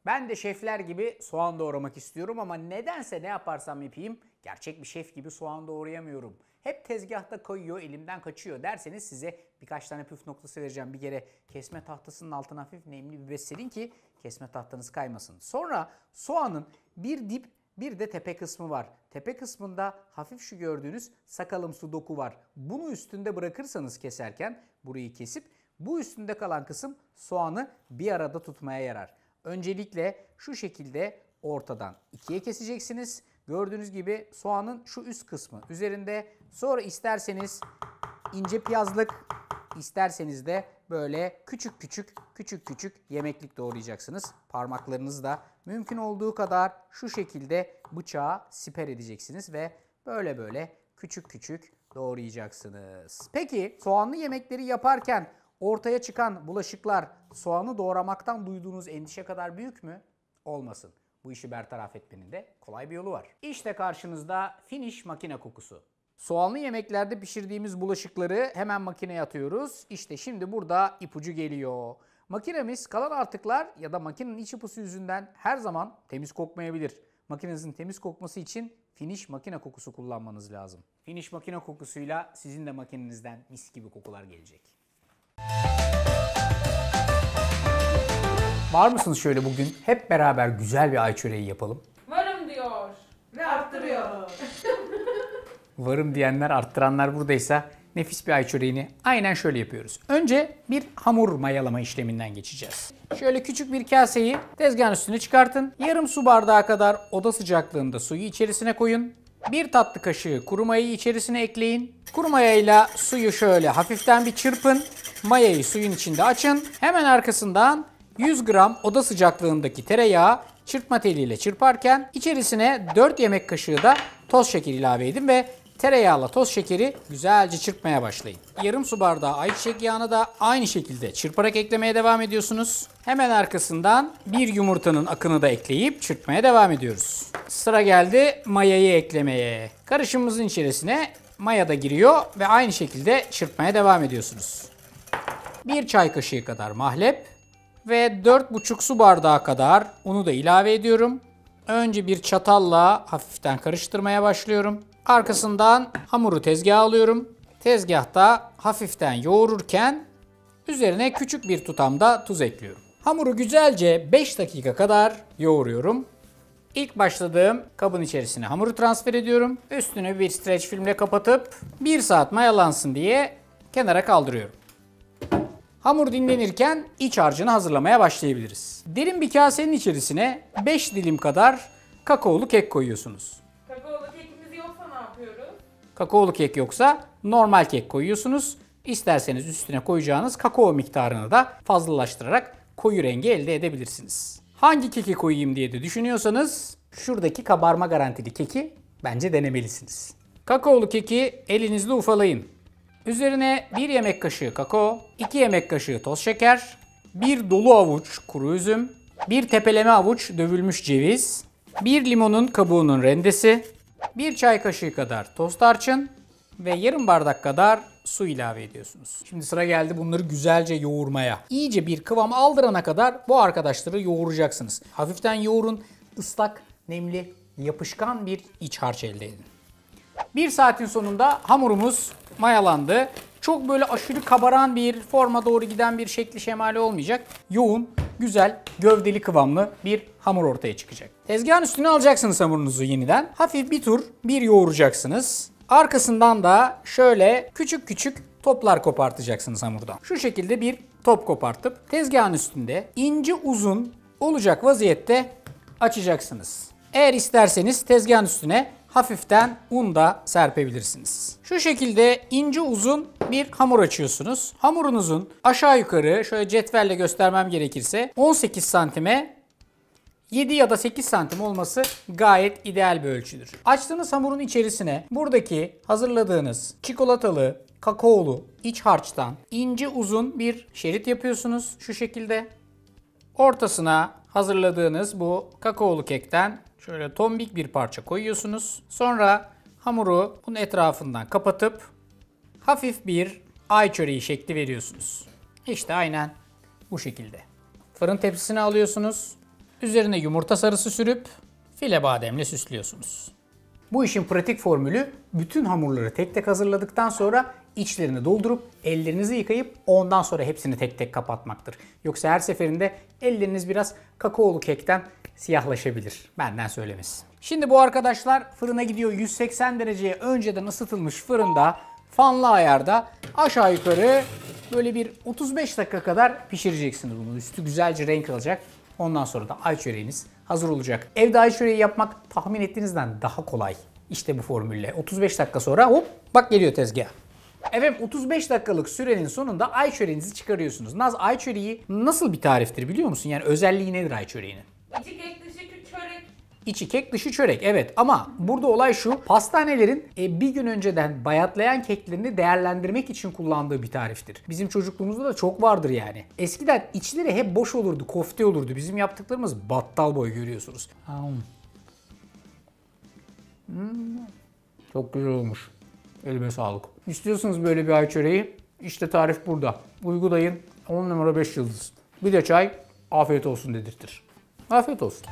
Ben de şefler gibi soğan doğramak istiyorum ama nedense ne yaparsam yapayım gerçek bir şef gibi soğan doğrayamıyorum. Hep tezgahta koyuyor, elimden kaçıyor derseniz size birkaç tane püf noktası vereceğim. Bir kere kesme tahtasının altına hafif nemli bir bez serin ki kesme tahtanız kaymasın. Sonra soğanın bir dip bir de tepe kısmı var. Tepe kısmında hafif şu gördüğünüz sakalımsı doku var. Bunu üstünde bırakırsanız keserken burayı kesip bu üstünde kalan kısım soğanı bir arada tutmaya yarar. Öncelikle şu şekilde ortadan ikiye keseceksiniz. Gördüğünüz gibi soğanın şu üst kısmı üzerinde. Sonra isterseniz ince piyazlık, isterseniz de böyle küçük küçük yemeklik doğrayacaksınız. Parmaklarınızla mümkün olduğu kadar şu şekilde bıçağı siper edeceksiniz ve böyle küçük doğrayacaksınız. Peki soğanlı yemekleri yaparken ortaya çıkan bulaşıklar soğanı doğramaktan duyduğunuz endişe kadar büyük mü? Olmasın. Bu işi bertaraf etmenin de kolay bir yolu var. İşte karşınızda finish makine kokusu. Soğanlı yemeklerde pişirdiğimiz bulaşıkları hemen makineye atıyoruz. İşte şimdi burada ipucu geliyor. Makinemiz kalan artıklar ya da makinenin iç yapısı yüzünden her zaman temiz kokmayabilir. Makinenizin temiz kokması için finish makine kokusu kullanmanız lazım. Finish makine kokusuyla sizin de makinenizden mis gibi kokular gelecek. Var mısınız şöyle bugün hep beraber güzel bir ay çöreği yapalım? Varım diyor ve arttırıyor. Varım diyenler, arttıranlar buradaysa nefis bir ay çöreğini aynen şöyle yapıyoruz. Önce bir hamur mayalama işleminden geçeceğiz. Şöyle küçük bir kaseyi tezgahın üstüne çıkartın. Yarım su bardağı kadar oda sıcaklığında suyu içerisine koyun. Bir tatlı kaşığı kuru mayayı içerisine ekleyin. Kuru mayayla suyu şöyle hafiften bir çırpın. Mayayı suyun içinde açın. Hemen arkasından 100 gram oda sıcaklığındaki tereyağı çırpma teliyle çırparken içerisine 4 yemek kaşığı da toz şeker ilave edin ve tereyağla toz şekeri güzelce çırpmaya başlayın. Yarım su bardağı ayçiçek yağını da aynı şekilde çırparak eklemeye devam ediyorsunuz. Hemen arkasından bir yumurtanın akını da ekleyip çırpmaya devam ediyoruz. Sıra geldi mayayı eklemeye. Karışımımızın içerisine maya da giriyor ve aynı şekilde çırpmaya devam ediyorsunuz. 1 çay kaşığı kadar mahlep ve 4,5 su bardağı kadar unu da ilave ediyorum. Önce bir çatalla hafiften karıştırmaya başlıyorum. Arkasından hamuru tezgaha alıyorum. Tezgahta hafiften yoğururken üzerine küçük bir tutamda tuz ekliyorum. Hamuru güzelce 5 dakika kadar yoğuruyorum. İlk başladığım kabın içerisine hamuru transfer ediyorum. Üstünü bir streç filmle kapatıp 1 saat mayalansın diye kenara kaldırıyorum. Hamur dinlenirken iç harcını hazırlamaya başlayabiliriz. Derin bir kasenin içerisine 5 dilim kadar kakaolu kek koyuyorsunuz. Kakaolu kekimiz yoksa ne yapıyoruz? Kakaolu kek yoksa normal kek koyuyorsunuz. İsterseniz üstüne koyacağınız kakao miktarını da fazlalaştırarak koyu rengi elde edebilirsiniz. Hangi keki koyayım diye de düşünüyorsanız şuradaki kabarma garantili keki bence denemelisiniz. Kakaolu keki elinizle ufalayın. Üzerine 1 yemek kaşığı kakao, 2 yemek kaşığı toz şeker, 1 dolu avuç kuru üzüm, 1 tepeleme avuç dövülmüş ceviz, 1 limonun kabuğunun rendesi, 1 çay kaşığı kadar toz tarçın ve yarım bardak kadar su ilave ediyorsunuz. Şimdi sıra geldi bunları güzelce yoğurmaya. İyice bir kıvam aldırana kadar bu arkadaşları yoğuracaksınız. Hafiften yoğurun, ıslak, nemli, yapışkan bir iç harç elde edin. 1 saatin sonunda hamurumuz mayalandı. Çok böyle aşırı kabaran bir forma doğru giden bir şekli şemali olmayacak. Yoğun, güzel, gövdeli kıvamlı bir hamur ortaya çıkacak. Tezgahın üstüne alacaksınız hamurunuzu yeniden. Hafif bir tur yoğuracaksınız. Arkasından da şöyle küçük toplar kopartacaksınız hamurdan. Şu şekilde bir top kopartıp tezgahın üstünde ince uzun olacak vaziyette açacaksınız. Eğer isterseniz tezgahın üstüne hafiften un da serpebilirsiniz. Şu şekilde ince uzun bir hamur açıyorsunuz. Hamurunuzun aşağı yukarı şöyle cetvelle göstermem gerekirse 18 santime 7 ya da 8 santim olması gayet ideal bir ölçüdür. Açtığınız hamurun içerisine buradaki hazırladığınız çikolatalı, kakaolu iç harçtan ince uzun bir şerit yapıyorsunuz şu şekilde. Ortasına hazırladığınız bu kakaolu kekten şöyle tombik bir parça koyuyorsunuz. Sonra hamuru bunun etrafından kapatıp hafif bir ay çöreği şekli veriyorsunuz. İşte aynen bu şekilde. Fırın tepsisine alıyorsunuz. Üzerine yumurta sarısı sürüp file bademle süslüyorsunuz. Bu işin pratik formülü bütün hamurları tek tek hazırladıktan sonra içlerini doldurup ellerinizi yıkayıp ondan sonra hepsini tek tek kapatmaktır. Yoksa her seferinde elleriniz biraz kakaolu kekten siyahlaşabilir. Benden söylemesi. Şimdi bu arkadaşlar fırına gidiyor. 180 dereceye önceden ısıtılmış fırında fanlı ayarda aşağı yukarı böyle bir 35 dakika kadar pişireceksiniz bunu. Üstü güzelce renk alacak. Ondan sonra da ay çöreğiniz hazır olacak. Evde ay çöreği yapmak tahmin ettiğinizden daha kolay. İşte bu formülle. 35 dakika sonra hop bak geliyor tezgaha. Evet 35 dakikalık sürenin sonunda ay çöreğinizi çıkarıyorsunuz. Naz, ay çöreği nasıl bir tariftir biliyor musun? Yani özelliği nedir ay çöreğinin? İçi kek dışı çörek. İçi kek dışı çörek, evet, ama burada olay şu: pastanelerin bir gün önceden bayatlayan keklerini değerlendirmek için kullandığı bir tariftir. Bizim çocukluğumuzda da çok vardır yani. Eskiden içleri hep boş olurdu, kofte olurdu. Bizim yaptıklarımız battal boy, görüyorsunuz. Çok güzel olmuş. Elime sağlık. İstiyorsunuz böyle bir ay çöreği? İşte tarif burada. Uygulayın. 10 numara 5 yıldız. Bir de çay afiyet olsun dedirtir. Afiyet olsun.